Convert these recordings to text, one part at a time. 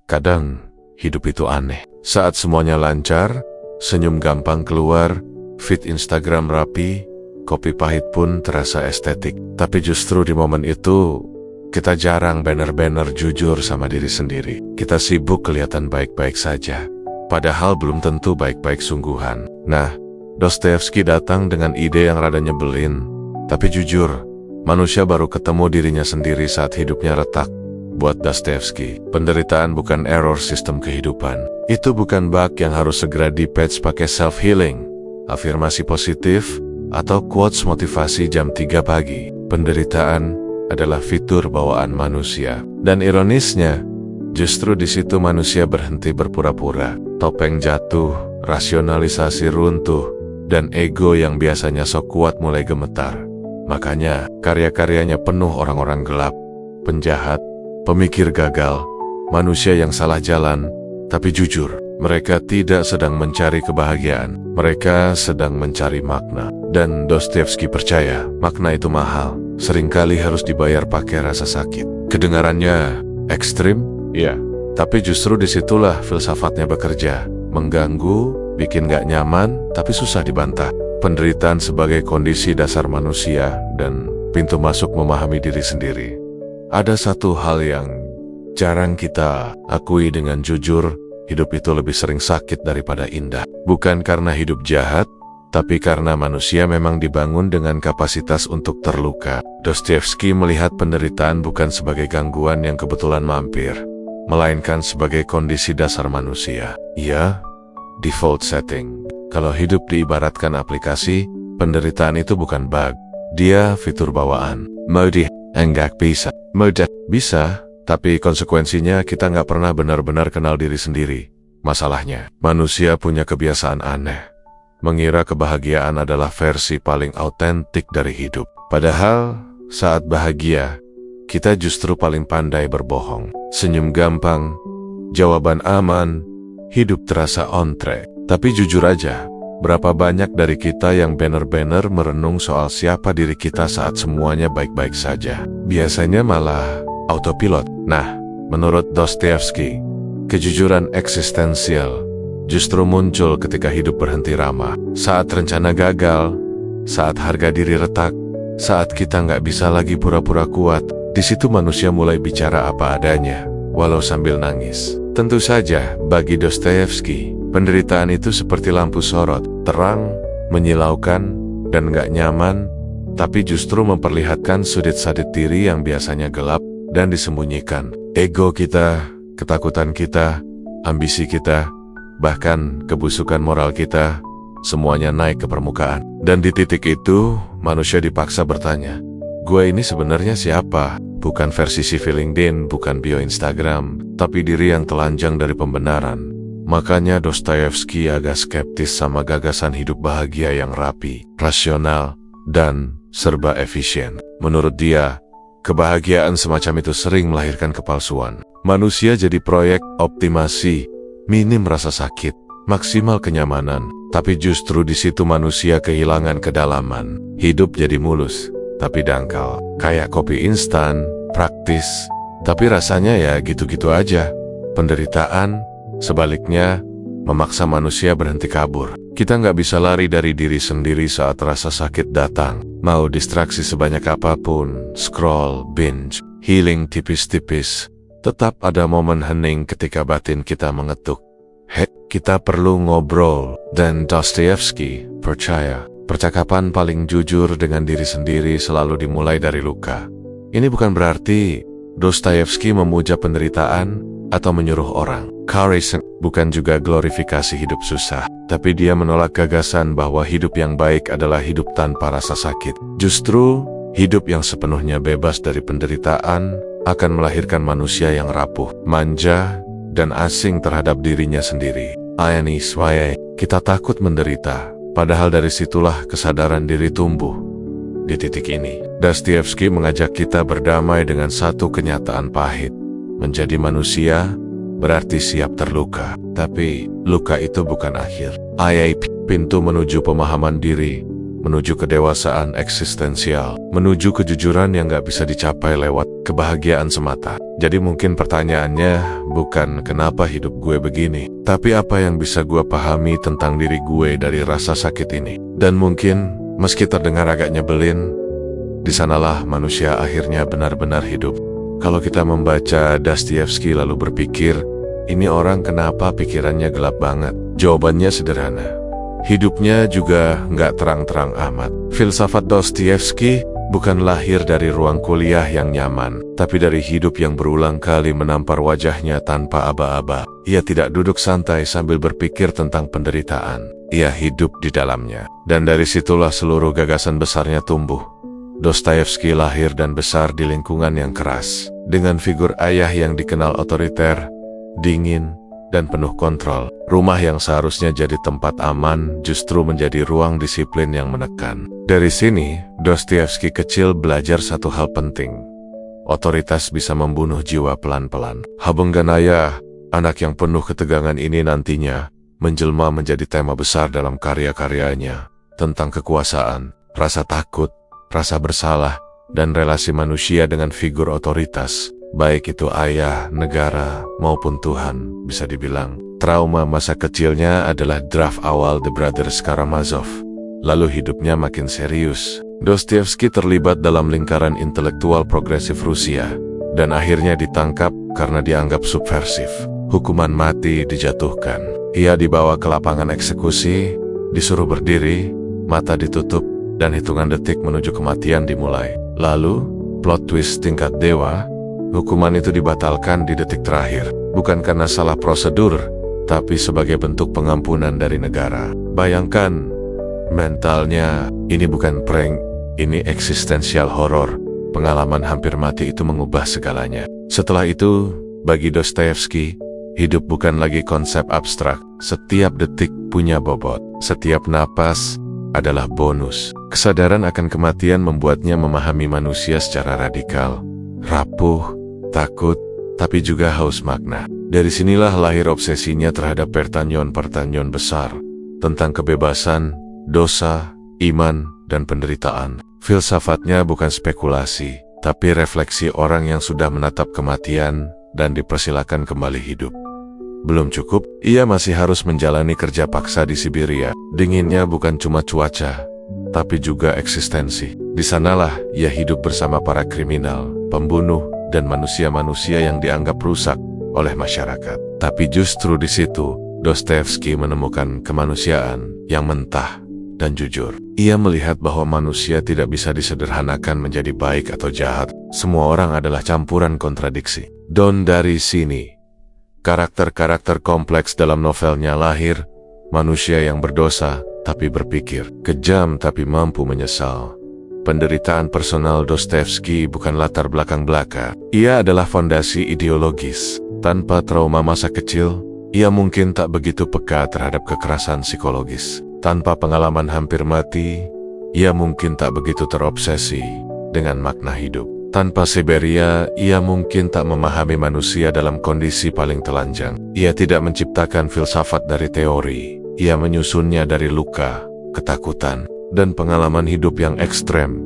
Kadang, hidup itu aneh. Saat semuanya lancar, senyum gampang keluar, feed Instagram rapi, kopi pahit pun terasa estetik. Tapi justru di momen itu, kita jarang bener-bener jujur sama diri sendiri. Kita sibuk kelihatan baik-baik saja, padahal belum tentu baik-baik sungguhan. Nah, Dostoyevsky datang dengan ide yang rada nyebelin. Tapi jujur, manusia baru ketemu dirinya sendiri saat hidupnya retak. Buat Dostoyevsky, penderitaan bukan error sistem kehidupan. Itu bukan bug yang harus segera di-patch pakai self-healing, afirmasi positif, atau quotes motivasi jam 3 pagi. Penderitaan adalah fitur bawaan manusia. Dan ironisnya, justru di situ manusia berhenti berpura-pura. Topeng jatuh, rasionalisasi runtuh, dan ego yang biasanya sok kuat mulai gemetar. Makanya, karya-karyanya penuh orang-orang gelap, penjahat, pemikir gagal, manusia yang salah jalan. Tapi jujur, mereka tidak sedang mencari kebahagiaan. Mereka sedang mencari makna. Dan Dostoyevsky percaya, makna itu mahal. Seringkali harus dibayar pakai rasa sakit. Kedengarannya ekstrim? Iya. Tapi justru disitulah filsafatnya bekerja. Mengganggu, bikin gak nyaman, tapi susah dibantah. Penderitaan sebagai kondisi dasar manusia dan pintu masuk memahami diri sendiri. Ada satu hal yang jarang kita akui dengan jujur, hidup itu lebih sering sakit daripada indah. Bukan karena hidup jahat, tapi karena manusia memang dibangun dengan kapasitas untuk terluka. Dostoyevsky melihat penderitaan bukan sebagai gangguan yang kebetulan mampir, melainkan sebagai kondisi dasar manusia. Iya, default setting. Kalau hidup diibaratkan aplikasi, penderitaan itu bukan bug. Dia fitur bawaan. Mode enggak bisa. Mode bisa, tapi konsekuensinya kita nggak pernah benar-benar kenal diri sendiri. Masalahnya, manusia punya kebiasaan aneh. Mengira kebahagiaan adalah versi paling autentik dari hidup. Padahal, saat bahagia, kita justru paling pandai berbohong. Senyum gampang, jawaban aman, hidup terasa on track. Tapi jujur aja, berapa banyak dari kita yang benar-benar merenung soal siapa diri kita saat semuanya baik-baik saja? Biasanya malah autopilot. Nah, menurut Dostoyevsky, kejujuran eksistensial justru muncul ketika hidup berhenti ramah. Saat rencana gagal, saat harga diri retak, saat kita nggak bisa lagi pura-pura kuat, di situ manusia mulai bicara apa adanya, walau sambil nangis. Tentu saja, bagi Dostoyevsky, penderitaan itu seperti lampu sorot, terang, menyilaukan, dan nggak nyaman, tapi justru memperlihatkan sudut-sudut diri yang biasanya gelap dan disembunyikan. Ego kita, ketakutan kita, ambisi kita, bahkan kebusukan moral kita, semuanya naik ke permukaan. Dan di titik itu, manusia dipaksa bertanya, gue ini sebenarnya siapa? Bukan versi CV LinkedIn, bukan bio Instagram, tapi diri yang telanjang dari pembenaran. Makanya Dostoyevsky agak skeptis sama gagasan hidup bahagia yang rapi, rasional, dan serba efisien. Menurut dia, kebahagiaan semacam itu sering melahirkan kepalsuan. Manusia jadi proyek optimasi, minim rasa sakit, maksimal kenyamanan. Tapi justru di situ manusia kehilangan kedalaman. Hidup jadi mulus, tapi dangkal. Kayak kopi instan, praktis, tapi rasanya ya gitu-gitu aja. Penderitaan, sebaliknya, memaksa manusia berhenti kabur. Kita nggak bisa lari dari diri sendiri saat rasa sakit datang. Mau distraksi sebanyak apapun, scroll, binge, healing tipis-tipis, tetap ada momen hening ketika batin kita mengetuk. Kita perlu ngobrol. Dan Dostoyevsky percaya, percakapan paling jujur dengan diri sendiri selalu dimulai dari luka. Ini bukan berarti Dostoyevsky memuja penderitaan atau menyuruh orang. Courage bukan juga glorifikasi hidup susah, tapi dia menolak gagasan bahwa hidup yang baik adalah hidup tanpa rasa sakit. Justru, hidup yang sepenuhnya bebas dari penderitaan akan melahirkan manusia yang rapuh, manja, dan asing terhadap dirinya sendiri. Kita takut menderita, padahal dari situlah kesadaran diri tumbuh. Di titik ini, Dostoyevsky mengajak kita berdamai dengan satu kenyataan pahit. Menjadi manusia berarti siap terluka, tapi luka itu bukan akhir. Pintu menuju pemahaman diri, menuju kedewasaan eksistensial, menuju kejujuran yang gak bisa dicapai lewat kebahagiaan semata. Jadi mungkin pertanyaannya bukan kenapa hidup gue begini, tapi apa yang bisa gue pahami tentang diri gue dari rasa sakit ini. Dan mungkin, meski terdengar agak nyebelin, di sanalah manusia akhirnya benar-benar hidup. Kalau kita membaca Dostoyevsky lalu berpikir, ini orang kenapa pikirannya gelap banget? Jawabannya sederhana. Hidupnya juga nggak terang-terang amat. Filsafat Dostoyevsky bukan lahir dari ruang kuliah yang nyaman, tapi dari hidup yang berulang kali menampar wajahnya tanpa aba-aba. Ia tidak duduk santai sambil berpikir tentang penderitaan. Ia hidup di dalamnya. Dan dari situlah seluruh gagasan besarnya tumbuh. Dostoyevsky lahir dan besar di lingkungan yang keras, dengan figur ayah yang dikenal otoriter, dingin, dan penuh kontrol. Rumah yang seharusnya jadi tempat aman justru menjadi ruang disiplin yang menekan. Dari sini, Dostoyevsky kecil belajar satu hal penting. Otoritas bisa membunuh jiwa pelan-pelan. Habengganaya, anak yang penuh ketegangan ini nantinya menjelma menjadi tema besar dalam karya-karyanya tentang kekuasaan, rasa takut, rasa bersalah, dan relasi manusia dengan figur otoritas. Baik itu ayah, negara, maupun Tuhan, bisa dibilang. Trauma masa kecilnya adalah draft awal The Brothers Karamazov. Lalu hidupnya makin serius. Dostoyevsky terlibat dalam lingkaran intelektual progresif Rusia, dan akhirnya ditangkap karena dianggap subversif. Hukuman mati dijatuhkan. Ia dibawa ke lapangan eksekusi, disuruh berdiri, mata ditutup, dan hitungan detik menuju kematian dimulai. Lalu, plot twist tingkat dewa, hukuman itu dibatalkan di detik terakhir, bukan karena salah prosedur, tapi sebagai bentuk pengampunan dari negara. Bayangkan, mentalnya, ini bukan prank, ini eksistensial horor. Pengalaman hampir mati itu mengubah segalanya. Setelah itu, bagi Dostoyevsky, hidup bukan lagi konsep abstrak. Setiap detik punya bobot, setiap napas adalah bonus. Kesadaran akan kematian membuatnya memahami manusia secara radikal. Rapuh, takut, tapi juga haus makna. Dari sinilah lahir obsesinya terhadap pertanyaan-pertanyaan besar tentang kebebasan, dosa, iman, dan penderitaan. Filsafatnya bukan spekulasi, tapi refleksi orang yang sudah menatap kematian dan dipersilakan kembali hidup. Belum cukup, ia masih harus menjalani kerja paksa di Siberia. Dinginnya bukan cuma cuaca, tapi juga eksistensi. Di sanalah ia hidup bersama para kriminal, pembunuh, dan manusia-manusia yang dianggap rusak oleh masyarakat. Tapi justru di situ, Dostoyevsky menemukan kemanusiaan yang mentah dan jujur. Ia melihat bahwa manusia tidak bisa disederhanakan menjadi baik atau jahat. Semua orang adalah campuran kontradiksi. Dan dari sini, karakter-karakter kompleks dalam novelnya lahir. Manusia yang berdosa tapi berpikir, kejam tapi mampu menyesal. Penderitaan personal Dostoyevsky bukan latar belakang belaka. Ia adalah fondasi ideologis. Tanpa trauma masa kecil, ia mungkin tak begitu peka terhadap kekerasan psikologis. Tanpa pengalaman hampir mati, ia mungkin tak begitu terobsesi dengan makna hidup. Tanpa Siberia, ia mungkin tak memahami manusia dalam kondisi paling telanjang. Ia tidak menciptakan filsafat dari teori. Ia menyusunnya dari luka, ketakutan, dan pengalaman hidup yang ekstrem.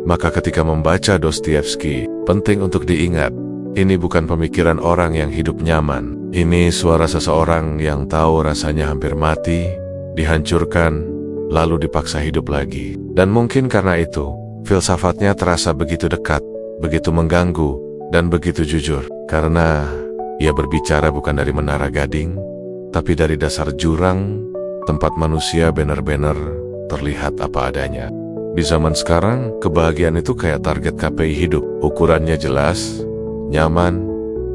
Maka ketika membaca Dostoyevsky, penting untuk diingat, ini bukan pemikiran orang yang hidup nyaman. Ini suara seseorang yang tahu rasanya hampir mati, dihancurkan, lalu dipaksa hidup lagi. Dan mungkin karena itu, filsafatnya terasa begitu dekat, begitu mengganggu, dan begitu jujur. Karena ia berbicara bukan dari menara gading, tapi dari dasar jurang, tempat manusia benar-benar terlihat apa adanya. Di zaman sekarang, kebahagiaan itu kayak target KPI hidup. Ukurannya jelas, nyaman,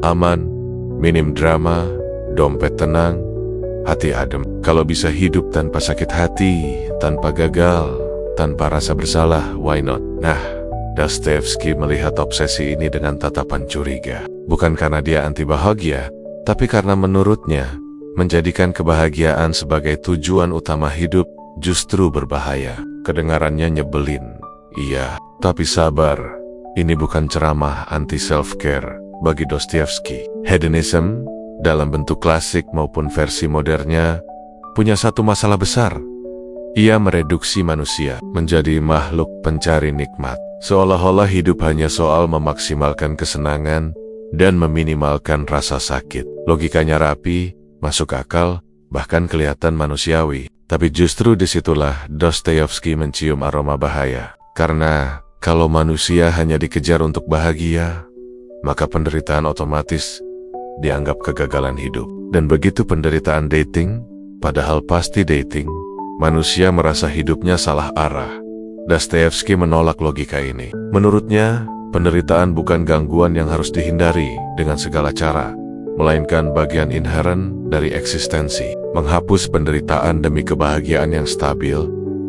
aman, minim drama, dompet tenang, hati adem. Kalau bisa hidup tanpa sakit hati, tanpa gagal, tanpa rasa bersalah, why not? Nah, Dostoyevsky melihat obsesi ini dengan tatapan curiga. Bukan karena dia anti bahagia, tapi karena menurutnya, menjadikan kebahagiaan sebagai tujuan utama hidup justru berbahaya. Kedengarannya nyebelin, iya, tapi sabar. Ini bukan ceramah anti-self-care bagi Dostoyevsky. Hedonism, dalam bentuk klasik maupun versi modernnya, punya satu masalah besar. Ia mereduksi manusia menjadi makhluk pencari nikmat, seolah-olah hidup hanya soal memaksimalkan kesenangan dan meminimalkan rasa sakit. Logikanya rapi, masuk akal, bahkan kelihatan manusiawi. Tapi justru disitulah Dostoyevsky mencium aroma bahaya. Karena kalau manusia hanya dikejar untuk bahagia, maka penderitaan otomatis dianggap kegagalan hidup. Dan begitu penderitaan dating, padahal pasti dating, manusia merasa hidupnya salah arah. Dostoyevsky menolak logika ini. Menurutnya, penderitaan bukan gangguan yang harus dihindari dengan segala cara, melainkan bagian inheren dari eksistensi. Menghapus penderitaan demi kebahagiaan yang stabil,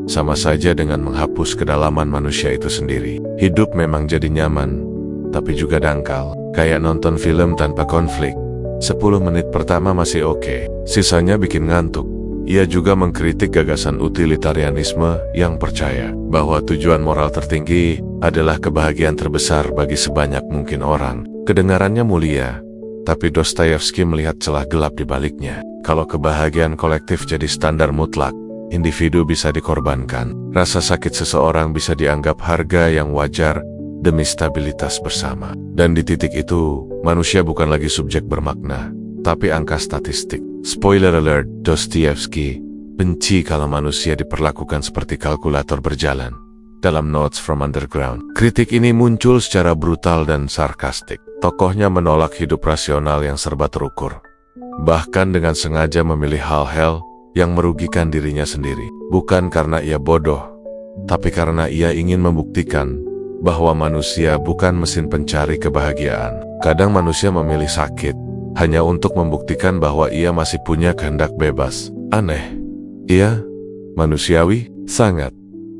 sama saja dengan menghapus kedalaman manusia itu sendiri. Hidup memang jadi nyaman, tapi juga dangkal. Kayak nonton film tanpa konflik. 10 menit pertama masih oke, sisanya bikin ngantuk. Ia juga mengkritik gagasan utilitarianisme yang percaya bahwa tujuan moral tertinggi adalah kebahagiaan terbesar bagi sebanyak mungkin orang. Kedengarannya mulia, tapi Dostoyevsky melihat celah gelap di baliknya. Kalau kebahagiaan kolektif jadi standar mutlak, individu bisa dikorbankan. Rasa sakit seseorang bisa dianggap harga yang wajar demi stabilitas bersama. Dan di titik itu, manusia bukan lagi subjek bermakna, tapi angka statistik. Spoiler alert, Dostoyevsky benci kalau manusia diperlakukan seperti kalkulator berjalan. Dalam Notes from Underground, kritik ini muncul secara brutal dan sarkastik. Tokohnya menolak hidup rasional yang serba terukur, bahkan dengan sengaja memilih hal-hal yang merugikan dirinya sendiri. Bukan karena ia bodoh, tapi karena ia ingin membuktikan bahwa manusia bukan mesin pencari kebahagiaan. Kadang manusia memilih sakit hanya untuk membuktikan bahwa ia masih punya kehendak bebas. Aneh, iya, manusiawi, sangat.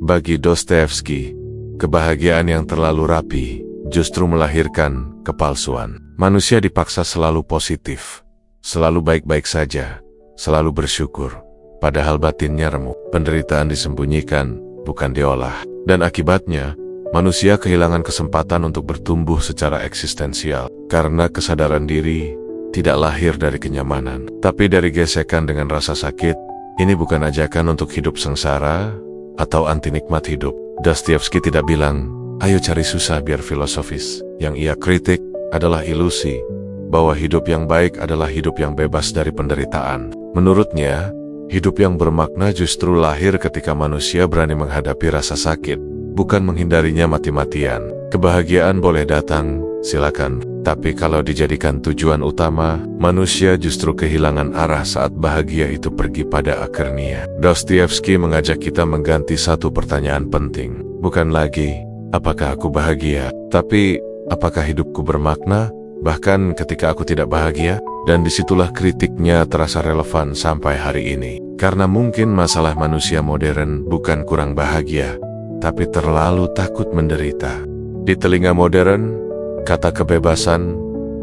Bagi Dostoyevsky, kebahagiaan yang terlalu rapi justru melahirkan kepalsuan. Manusia dipaksa selalu positif, selalu baik-baik saja, selalu bersyukur, padahal batinnya remuk. Penderitaan disembunyikan, bukan diolah. Dan akibatnya, manusia kehilangan kesempatan untuk bertumbuh secara eksistensial. Karena kesadaran diri tidak lahir dari kenyamanan, tapi dari gesekan dengan rasa sakit. Ini bukan ajakan untuk hidup sengsara atau anti nikmat hidup. Dostoyevsky tidak bilang, ayo cari susah biar filosofis. Yang ia kritik adalah ilusi bahwa hidup yang baik adalah hidup yang bebas dari penderitaan. Menurutnya, hidup yang bermakna justru lahir ketika manusia berani menghadapi rasa sakit, bukan menghindarinya mati-matian. Kebahagiaan boleh datang, silakan. Tapi kalau dijadikan tujuan utama, manusia justru kehilangan arah saat bahagia itu pergi pada akhirnya. Dostoyevsky mengajak kita mengganti satu pertanyaan penting. Bukan lagi, apakah aku bahagia? Tapi, apakah hidupku bermakna? Bahkan ketika aku tidak bahagia? Dan disitulah kritiknya terasa relevan sampai hari ini. Karena mungkin masalah manusia modern bukan kurang bahagia, tapi terlalu takut menderita. Di telinga modern, kata kebebasan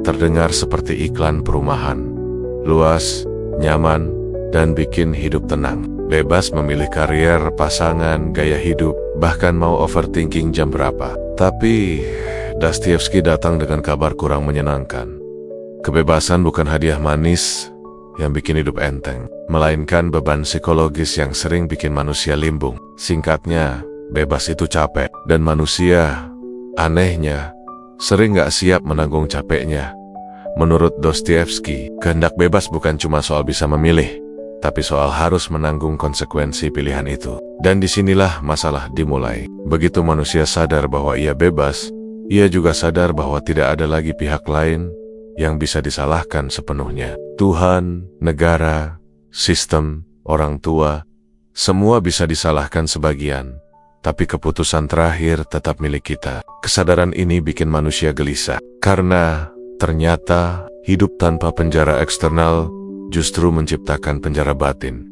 terdengar seperti iklan perumahan. Luas, nyaman, dan bikin hidup tenang. Bebas memilih karier, pasangan, gaya hidup, bahkan mau overthinking jam berapa. Tapi, Dostoyevsky datang dengan kabar kurang menyenangkan. Kebebasan bukan hadiah manis yang bikin hidup enteng, melainkan beban psikologis yang sering bikin manusia limbung. Singkatnya, bebas itu capek, dan manusia, anehnya, sering gak siap menanggung capeknya. Menurut Dostoyevsky, kehendak bebas bukan cuma soal bisa memilih, tapi soal harus menanggung konsekuensi pilihan itu. Dan disinilah masalah dimulai. Begitu manusia sadar bahwa ia bebas, ia juga sadar bahwa tidak ada lagi pihak lain yang bisa disalahkan sepenuhnya. Tuhan, negara, sistem, orang tua, semua bisa disalahkan sebagian, tapi keputusan terakhir tetap milik kita. Kesadaran ini bikin manusia gelisah, karena ternyata hidup tanpa penjara eksternal justru menciptakan penjara batin.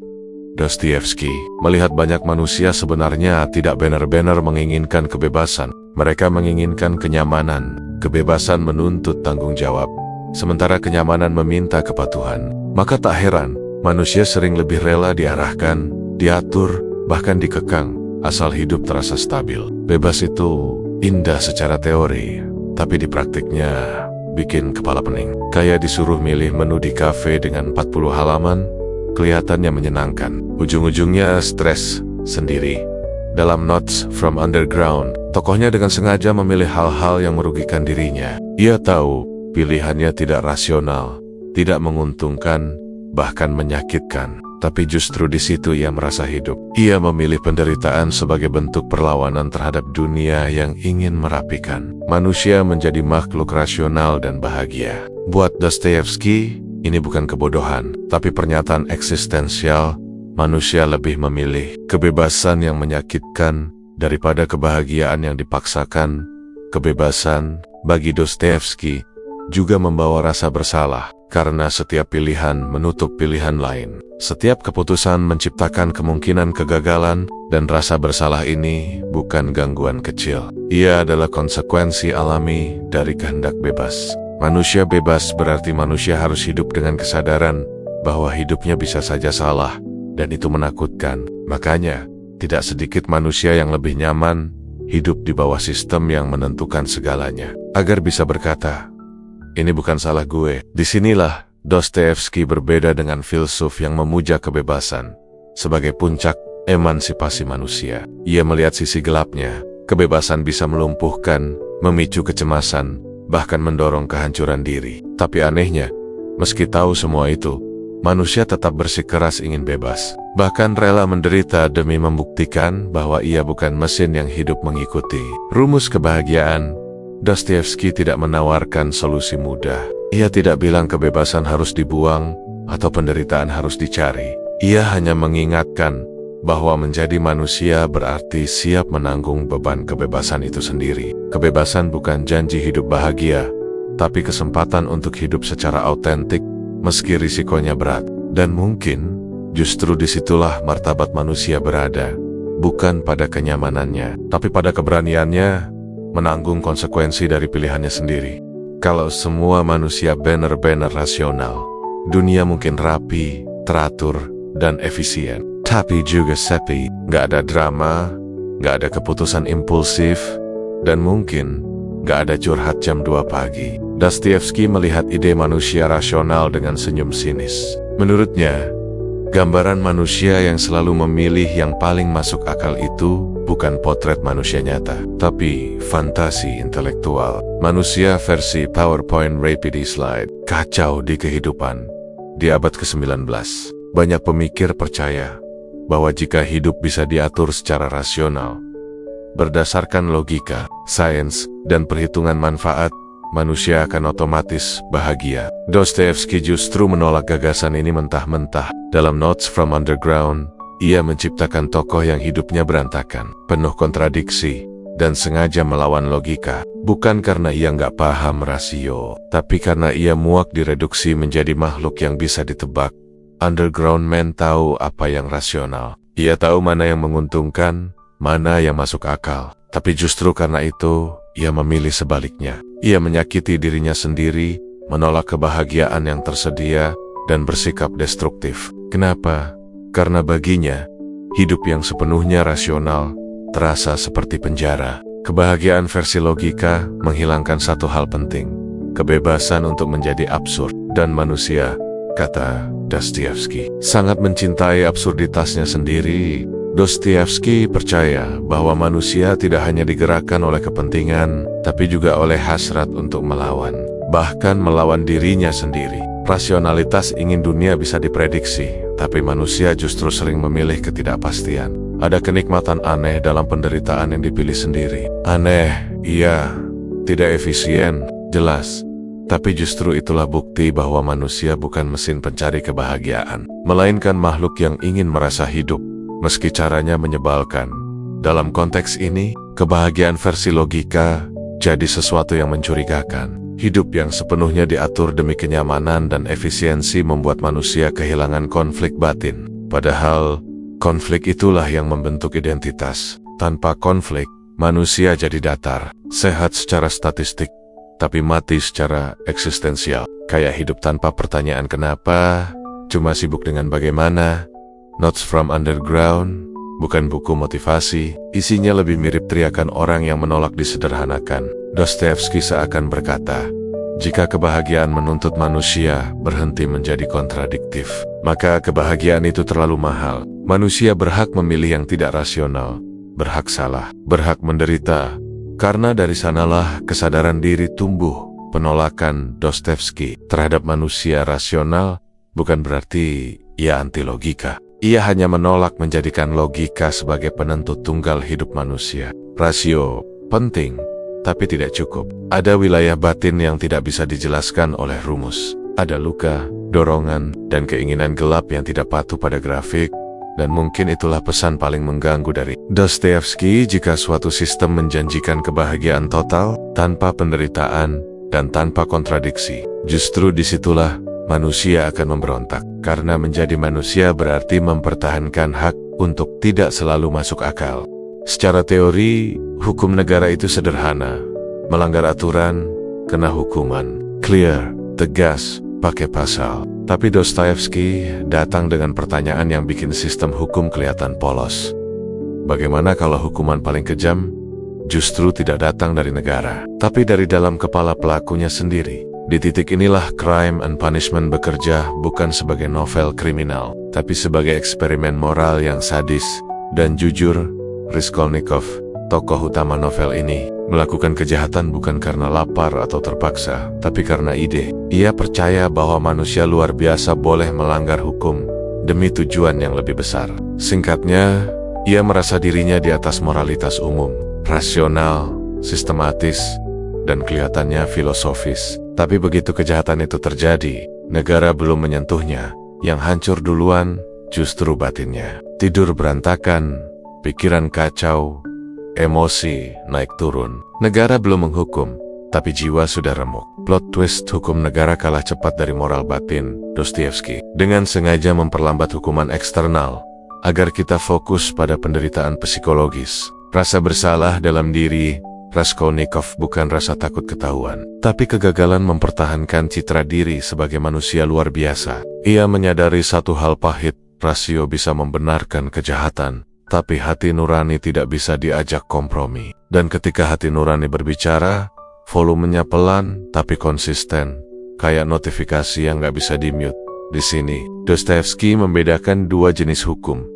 Dostoyevsky melihat banyak manusia sebenarnya tidak benar-benar menginginkan kebebasan. Mereka menginginkan kenyamanan. Kebebasan menuntut tanggung jawab, sementara kenyamanan meminta kepatuhan. Maka tak heran, manusia sering lebih rela diarahkan, diatur, bahkan dikekang, asal hidup terasa stabil. Bebas itu indah secara teori, tapi di praktiknya bikin kepala pening. Kayak disuruh milih menu di kafe dengan 40 halaman, kelihatannya menyenangkan. Ujung-ujungnya stres, sendiri. Dalam Notes from Underground, tokohnya dengan sengaja memilih hal-hal yang merugikan dirinya. Ia tahu pilihannya tidak rasional, tidak menguntungkan, bahkan menyakitkan. Tapi justru di situ ia merasa hidup. Ia memilih penderitaan sebagai bentuk perlawanan terhadap dunia yang ingin merapikan. Manusia menjadi makhluk rasional dan bahagia. Buat Dostoyevsky, ini bukan kebodohan, tapi pernyataan eksistensial. Manusia lebih memilih kebebasan yang menyakitkan daripada kebahagiaan yang dipaksakan. Kebebasan, bagi Dostoyevsky, juga membawa rasa bersalah, karena setiap pilihan menutup pilihan lain. Setiap keputusan menciptakan kemungkinan kegagalan, dan rasa bersalah ini bukan gangguan kecil. Ia adalah konsekuensi alami dari kehendak bebas. Manusia bebas berarti manusia harus hidup dengan kesadaran bahwa hidupnya bisa saja salah, dan itu menakutkan. Makanya, tidak sedikit manusia yang lebih nyaman hidup di bawah sistem yang menentukan segalanya, agar bisa berkata, "Ini bukan salah gue." Disinilah Dostoyevsky berbeda dengan filsuf yang memuja kebebasan sebagai puncak emansipasi manusia. Ia melihat sisi gelapnya. Kebebasan bisa melumpuhkan, memicu kecemasan, bahkan mendorong kehancuran diri. Tapi anehnya, meski tahu semua itu, manusia tetap bersikeras ingin bebas. Bahkan rela menderita demi membuktikan bahwa ia bukan mesin yang hidup mengikuti rumus kebahagiaan. Dostoyevsky tidak menawarkan solusi mudah. Ia tidak bilang kebebasan harus dibuang atau penderitaan harus dicari. Ia hanya mengingatkan bahwa menjadi manusia berarti siap menanggung beban kebebasan itu sendiri. Kebebasan bukan janji hidup bahagia, tapi kesempatan untuk hidup secara autentik meski risikonya berat. Dan mungkin justru disitulah martabat manusia berada, bukan pada kenyamanannya, tapi pada keberaniannya menanggung konsekuensi dari pilihannya sendiri. Kalau semua manusia benar-benar rasional, dunia mungkin rapi, teratur, dan efisien. Tapi juga sepi, gak ada drama, gak ada keputusan impulsif, dan mungkin gak ada curhat jam 2 pagi. Dostoyevsky melihat ide manusia rasional dengan senyum sinis. Menurutnya, gambaran manusia yang selalu memilih yang paling masuk akal itu bukan potret manusia nyata, tapi fantasi intelektual. Manusia versi PowerPoint Rapid Slide. Kacau di kehidupan. Di abad ke-19, banyak pemikir percaya bahwa jika hidup bisa diatur secara rasional, berdasarkan logika, sains, dan perhitungan manfaat, manusia akan otomatis bahagia. Dostoyevsky justru menolak gagasan ini mentah-mentah. Dalam Notes from Underground, ia menciptakan tokoh yang hidupnya berantakan, penuh kontradiksi, dan sengaja melawan logika. Bukan karena ia nggak paham rasio, tapi karena ia muak direduksi menjadi makhluk yang bisa ditebak. Underground Man tahu apa yang rasional. Ia tahu mana yang menguntungkan, mana yang masuk akal. Tapi justru karena itu, ia memilih sebaliknya. Ia menyakiti dirinya sendiri, menolak kebahagiaan yang tersedia, dan bersikap destruktif. Kenapa? Karena baginya, hidup yang sepenuhnya rasional terasa seperti penjara. Kebahagiaan versi logika menghilangkan satu hal penting, kebebasan untuk menjadi absurd. Dan manusia, kata Dostoyevsky, sangat mencintai absurditasnya sendiri. Dostoyevsky percaya bahwa manusia tidak hanya digerakkan oleh kepentingan, tapi juga oleh hasrat untuk melawan, bahkan melawan dirinya sendiri. Rasionalitas ingin dunia bisa diprediksi, tapi manusia justru sering memilih ketidakpastian. Ada kenikmatan aneh dalam penderitaan yang dipilih sendiri. Aneh, iya, tidak efisien, jelas. Tapi justru itulah bukti bahwa manusia bukan mesin pencari kebahagiaan, melainkan makhluk yang ingin merasa hidup, meski caranya menyebalkan. Dalam konteks ini, kebahagiaan versi logika jadi sesuatu yang mencurigakan. Hidup yang sepenuhnya diatur demi kenyamanan dan efisiensi membuat manusia kehilangan konflik batin. Padahal, konflik itulah yang membentuk identitas. Tanpa konflik, manusia jadi datar, sehat secara statistik, tapi mati secara eksistensial. Kayak hidup tanpa pertanyaan kenapa, cuma sibuk dengan bagaimana. Notes from Underground bukan buku motivasi, isinya lebih mirip teriakan orang yang menolak disederhanakan. Dostoyevsky seakan berkata, jika kebahagiaan menuntut manusia berhenti menjadi kontradiktif, maka kebahagiaan itu terlalu mahal. Manusia berhak memilih yang tidak rasional, berhak salah, berhak menderita, karena dari sanalah kesadaran diri tumbuh. Penolakan Dostoevsky terhadap manusia rasional bukan berarti ia anti logika. Ia hanya menolak menjadikan logika sebagai penentu tunggal hidup manusia. Rasio penting, tapi tidak cukup. Ada wilayah batin yang tidak bisa dijelaskan oleh rumus. Ada luka, dorongan, dan keinginan gelap yang tidak patuh pada grafik. Dan mungkin itulah pesan paling mengganggu dari Dostoevsky. Jika suatu sistem menjanjikan kebahagiaan total, tanpa penderitaan, dan tanpa kontradiksi, justru disitulah manusia akan memberontak. Karena menjadi manusia berarti mempertahankan hak untuk tidak selalu masuk akal. Secara teori, hukum negara itu sederhana. Melanggar aturan, kena hukuman. Clear, tegas, pakai pasal. Tapi Dostoevsky datang dengan pertanyaan yang bikin sistem hukum kelihatan polos. Bagaimana kalau hukuman paling kejam justru tidak datang dari negara, tapi dari dalam kepala pelakunya sendiri? Di titik inilah Crime and Punishment bekerja bukan sebagai novel kriminal, tapi sebagai eksperimen moral yang sadis dan jujur. Raskolnikov, tokoh utama novel ini, melakukan kejahatan bukan karena lapar atau terpaksa, tapi karena ide. Ia percaya bahwa manusia luar biasa boleh melanggar hukum demi tujuan yang lebih besar. Singkatnya, ia merasa dirinya di atas moralitas umum, rasional, sistematis, dan kelihatannya filosofis. Tapi begitu kejahatan itu terjadi, negara belum menyentuhnya. Yang hancur duluan justru batinnya. Tidur berantakan, pikiran kacau, emosi naik turun. Negara belum menghukum, tapi jiwa sudah remuk. Plot twist, hukum negara kalah cepat dari moral batin. Dostoevsky dengan sengaja memperlambat hukuman eksternal agar kita fokus pada penderitaan psikologis. Rasa bersalah dalam diri Raskolnikov bukan rasa takut ketahuan, tapi kegagalan mempertahankan citra diri sebagai manusia luar biasa. Ia menyadari satu hal pahit, rasio bisa membenarkan kejahatan, tapi hati nurani tidak bisa diajak kompromi. Dan ketika hati nurani berbicara, volumenya pelan tapi konsisten, kayak notifikasi yang gak bisa di-mute. Di sini, Dostoevsky membedakan dua jenis hukum.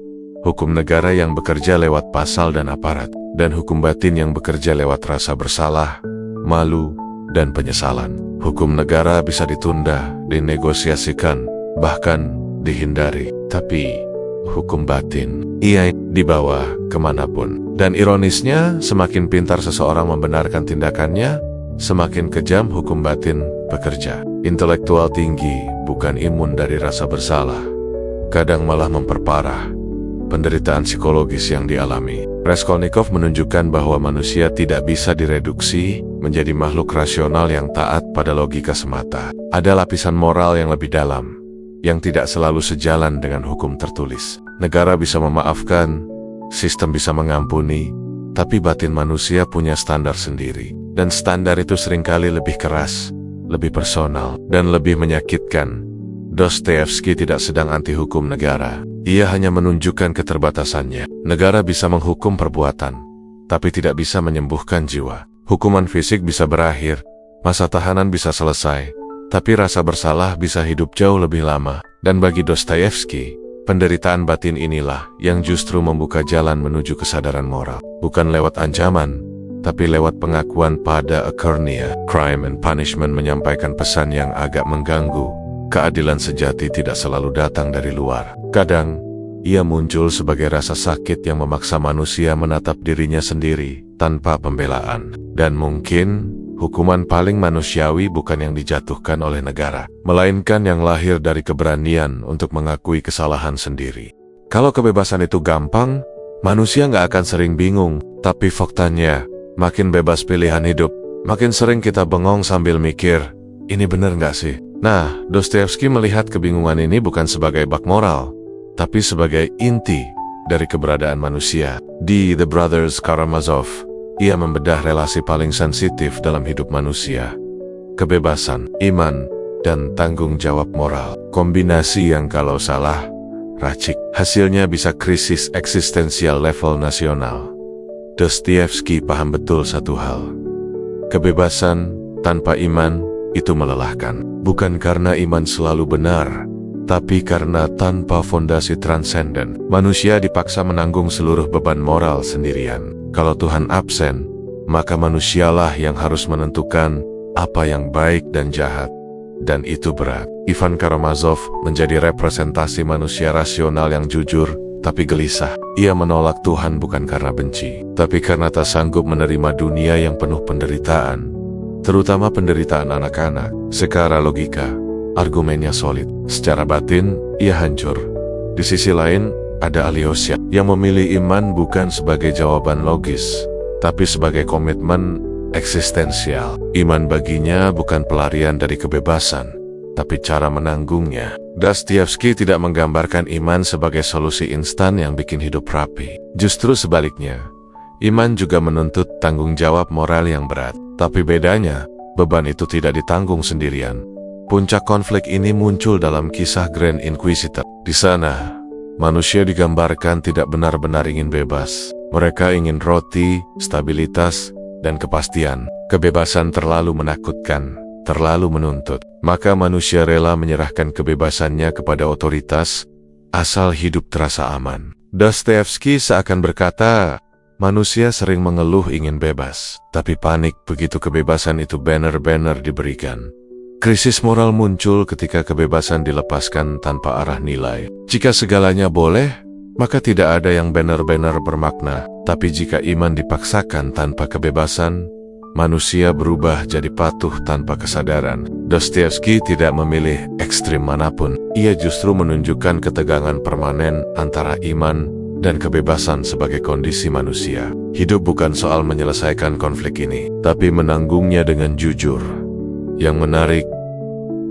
Hukum negara yang bekerja lewat pasal dan aparat, dan hukum batin yang bekerja lewat rasa bersalah, malu, dan penyesalan. Hukum negara bisa ditunda, dinegosiasikan, bahkan dihindari. Tapi hukum batin, ia dibawa kemanapun. Dan ironisnya, semakin pintar seseorang membenarkan tindakannya, semakin kejam hukum batin bekerja. Intelektual tinggi bukan imun dari rasa bersalah, kadang malah memperparah penderitaan psikologis yang dialami. Raskolnikov menunjukkan bahwa manusia tidak bisa direduksi menjadi makhluk rasional yang taat pada logika semata. Ada lapisan moral yang lebih dalam, yang tidak selalu sejalan dengan hukum tertulis. Negara bisa memaafkan, sistem bisa mengampuni, tapi batin manusia punya standar sendiri. Dan standar itu seringkali lebih keras, lebih personal, dan lebih menyakitkan. Dostoevsky tidak sedang anti hukum negara. Ia hanya menunjukkan keterbatasannya. Negara bisa menghukum perbuatan, tapi tidak bisa menyembuhkan jiwa. Hukuman fisik bisa berakhir, masa tahanan bisa selesai, tapi rasa bersalah bisa hidup jauh lebih lama. Dan bagi Dostoevsky, penderitaan batin inilah yang justru membuka jalan menuju kesadaran moral. Bukan lewat ancaman, tapi lewat pengakuan pada akernia. Crime and Punishment menyampaikan pesan yang agak mengganggu. Keadilan sejati tidak selalu datang dari luar. Kadang, ia muncul sebagai rasa sakit yang memaksa manusia menatap dirinya sendiri tanpa pembelaan. Dan mungkin, hukuman paling manusiawi bukan yang dijatuhkan oleh negara, melainkan yang lahir dari keberanian untuk mengakui kesalahan sendiri. Kalau kebebasan itu gampang, manusia nggak akan sering bingung. Tapi faktanya, makin bebas pilihan hidup, makin sering kita bengong sambil mikir, ini bener nggak sih? Nah, Dostoevsky melihat kebingungan ini bukan sebagai bak moral, tapi sebagai inti dari keberadaan manusia. Di The Brothers Karamazov, ia membedah relasi paling sensitif dalam hidup manusia: kebebasan, iman, dan tanggung jawab moral. Kombinasi yang kalau salah, racik. Hasilnya bisa krisis eksistensial level nasional. Dostoevsky paham betul satu hal: kebebasan tanpa iman itu melelahkan. Bukan karena iman selalu benar, tapi karena tanpa fondasi transenden, manusia dipaksa menanggung seluruh beban moral sendirian. Kalau Tuhan absen, maka manusialah yang harus menentukan apa yang baik dan jahat. Dan itu berat. Ivan Karamazov menjadi representasi manusia rasional yang jujur, tapi gelisah. Ia menolak Tuhan bukan karena benci, tapi karena tak sanggup menerima dunia yang penuh penderitaan, terutama penderitaan anak-anak. Secara logika, argumennya solid. Secara batin, ia hancur. Di sisi lain, ada Alyosha yang memilih iman bukan sebagai jawaban logis, tapi sebagai komitmen eksistensial. Iman baginya bukan pelarian dari kebebasan, tapi cara menanggungnya. Dostoyevsky tidak menggambarkan iman sebagai solusi instan yang bikin hidup rapi. Justru sebaliknya, iman juga menuntut tanggung jawab moral yang berat. Tapi bedanya, beban itu tidak ditanggung sendirian. Puncak konflik ini muncul dalam kisah Grand Inquisitor. Di sana, manusia digambarkan tidak benar-benar ingin bebas. Mereka ingin roti, stabilitas, dan kepastian. Kebebasan terlalu menakutkan, terlalu menuntut. Maka manusia rela menyerahkan kebebasannya kepada otoritas, asal hidup terasa aman. Dostoyevsky seakan berkata, manusia sering mengeluh ingin bebas, tapi panik begitu kebebasan itu benar-benar diberikan. Krisis moral muncul ketika kebebasan dilepaskan tanpa arah nilai. Jika segalanya boleh, maka tidak ada yang benar-benar bermakna. Tapi jika iman dipaksakan tanpa kebebasan, manusia berubah jadi patuh tanpa kesadaran. Dostoyevsky tidak memilih ekstrim manapun. Ia justru menunjukkan ketegangan permanen antara iman dan kebebasan sebagai kondisi manusia. Hidup bukan soal menyelesaikan konflik ini, tapi menanggungnya dengan jujur. Yang menarik,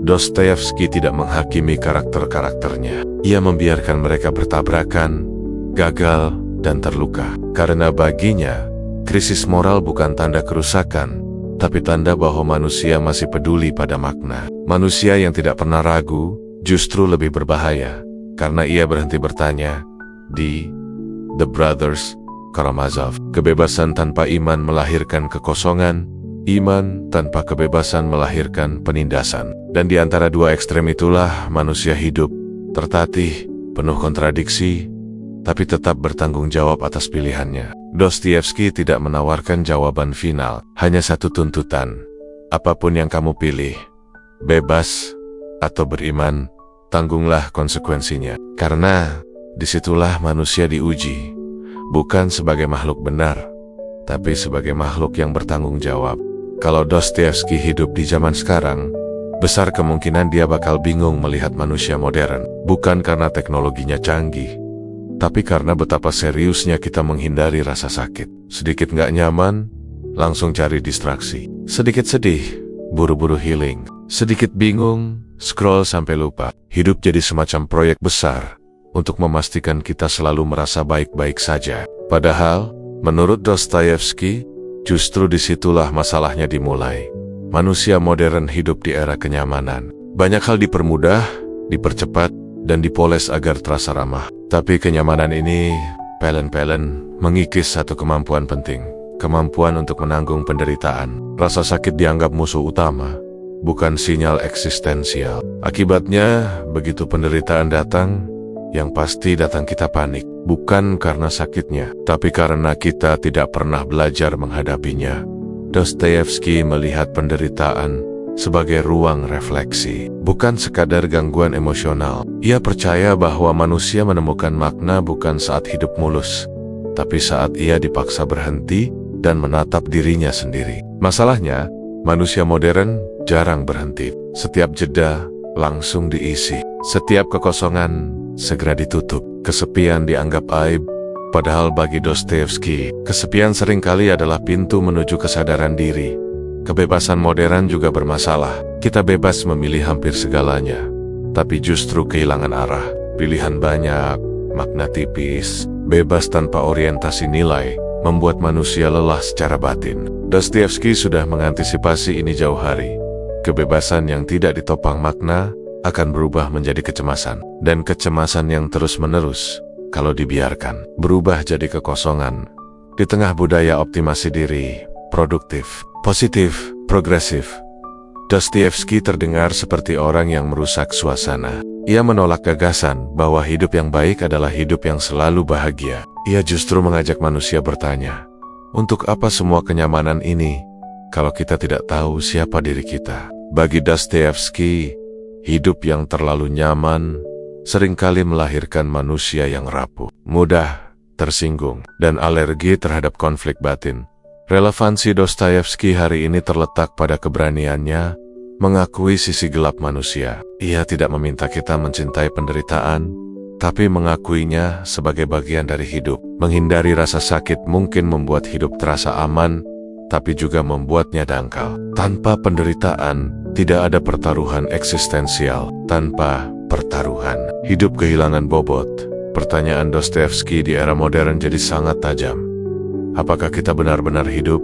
Dostoyevsky tidak menghakimi karakter-karakternya. Ia membiarkan mereka bertabrakan, gagal, dan terluka. Karena baginya, krisis moral bukan tanda kerusakan, tapi tanda bahwa manusia masih peduli pada makna. Manusia yang tidak pernah ragu justru lebih berbahaya, karena ia berhenti bertanya. Di The Brothers Karamazov, kebebasan tanpa iman melahirkan kekosongan, iman tanpa kebebasan melahirkan penindasan. Dan di antara dua ekstrem itulah manusia hidup, tertatih, penuh kontradiksi, tapi tetap bertanggung jawab atas pilihannya. Dostoyevsky tidak menawarkan jawaban final, hanya satu tuntutan. Apapun yang kamu pilih, bebas atau beriman, tanggunglah konsekuensinya. Karena disitulah manusia diuji, bukan sebagai makhluk benar, tapi sebagai makhluk yang bertanggung jawab. Kalau Dostoyevsky hidup di zaman sekarang, besar kemungkinan dia bakal bingung melihat manusia modern. Bukan karena teknologinya canggih, tapi karena betapa seriusnya kita menghindari rasa sakit. Sedikit nggak nyaman, langsung cari distraksi. Sedikit sedih, buru-buru healing. Sedikit bingung, scroll sampai lupa. Hidup jadi semacam proyek besar untuk memastikan kita selalu merasa baik-baik saja. Padahal, menurut Dostoyevsky, justru disitulah masalahnya dimulai. Manusia modern hidup di era kenyamanan. Banyak hal dipermudah, dipercepat, dan dipoles agar terasa ramah. Tapi kenyamanan ini, pelen-pelen, mengikis satu kemampuan penting. Kemampuan untuk menanggung penderitaan. Rasa sakit dianggap musuh utama, bukan sinyal eksistensial. Akibatnya, begitu penderitaan datang, yang pasti datang kita panik. Bukan karena sakitnya, tapi karena kita tidak pernah belajar menghadapinya. Dostoyevsky melihat penderitaan sebagai ruang refleksi, bukan sekadar gangguan emosional. Ia percaya bahwa manusia menemukan makna bukan saat hidup mulus, tapi saat ia dipaksa berhenti dan menatap dirinya sendiri. Masalahnya, manusia modern jarang berhenti. Setiap jeda langsung diisi. Setiap kekosongan segera ditutup. Kesepian dianggap aib, padahal bagi Dostoyevsky, kesepian seringkali adalah pintu menuju kesadaran diri. Kebebasan modern juga bermasalah. Kita bebas memilih hampir segalanya, tapi justru kehilangan arah. Pilihan banyak, makna tipis, bebas tanpa orientasi nilai, membuat manusia lelah secara batin. Dostoyevsky sudah mengantisipasi ini jauh hari. Kebebasan yang tidak ditopang makna akan berubah menjadi kecemasan, dan kecemasan yang terus-menerus, kalau dibiarkan, berubah jadi kekosongan. Di tengah budaya optimasi diri, produktif, positif, progresif, Dostoyevsky terdengar seperti orang yang merusak suasana. Ia menolak gagasan bahwa hidup yang baik adalah hidup yang selalu bahagia. Ia justru mengajak manusia bertanya, untuk apa semua kenyamanan ini kalau kita tidak tahu siapa diri kita? Bagi Dostoyevsky, hidup yang terlalu nyaman seringkali melahirkan manusia yang rapuh, mudah tersinggung, dan alergi terhadap konflik batin. Relevansi Dostoyevsky hari ini terletak pada keberaniannya mengakui sisi gelap manusia. Ia tidak meminta kita mencintai penderitaan, tapi mengakuinya sebagai bagian dari hidup. Menghindari rasa sakit mungkin membuat hidup terasa aman, tapi juga membuatnya dangkal. Tanpa penderitaan, tidak ada pertaruhan eksistensial. Tanpa pertaruhan, hidup kehilangan bobot. Pertanyaan Dostoyevsky di era modern jadi sangat tajam. Apakah kita benar-benar hidup,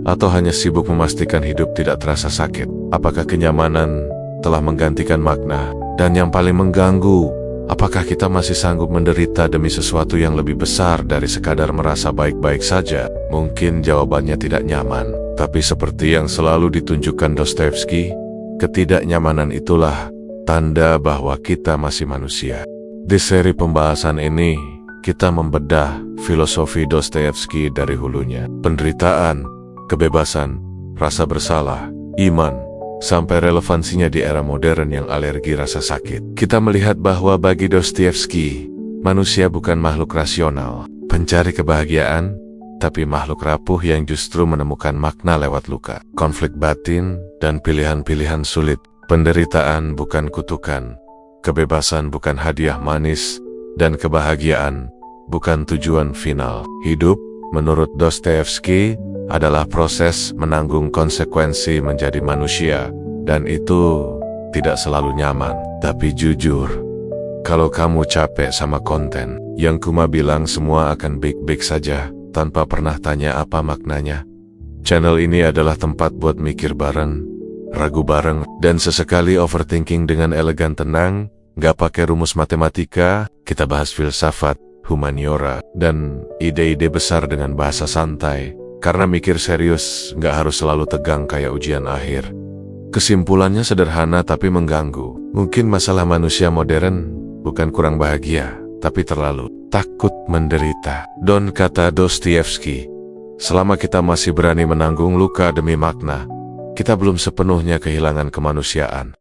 atau hanya sibuk memastikan hidup tidak terasa sakit? Apakah kenyamanan telah menggantikan makna? Dan yang paling mengganggu, apakah kita masih sanggup menderita demi sesuatu yang lebih besar dari sekadar merasa baik-baik saja? Mungkin jawabannya tidak nyaman, tapi seperti yang selalu ditunjukkan Dostoyevsky, ketidaknyamanan itulah tanda bahwa kita masih manusia. Di seri pembahasan ini, kita membedah filosofi Dostoyevsky dari hulunya. Penderitaan, kebebasan, rasa bersalah, iman, sampai relevansinya di era modern yang alergi rasa sakit. Kita melihat bahwa bagi Dostoyevsky, manusia bukan makhluk rasional, pencari kebahagiaan, tapi makhluk rapuh yang justru menemukan makna lewat luka, konflik batin, dan pilihan-pilihan sulit. Penderitaan bukan kutukan, kebebasan bukan hadiah manis, dan kebahagiaan bukan tujuan final. Hidup, menurut Dostoyevsky, adalah proses menanggung konsekuensi menjadi manusia, dan itu tidak selalu nyaman. Tapi jujur, kalau kamu capek sama konten yang cuma bilang semua akan baik-baik saja, tanpa pernah tanya apa maknanya, channel ini adalah tempat buat mikir bareng, ragu bareng, dan sesekali overthinking dengan elegan tenang. Gak pakai rumus matematika, kita bahas filsafat, humaniora, dan ide-ide besar dengan bahasa santai. Karena mikir serius gak harus selalu tegang kayak ujian akhir. Kesimpulannya sederhana tapi mengganggu. Mungkin masalah manusia modern bukan kurang bahagia, tapi terlalu takut menderita. Don kata Dostoyevsky, selama kita masih berani menanggung luka demi makna, kita belum sepenuhnya kehilangan kemanusiaan.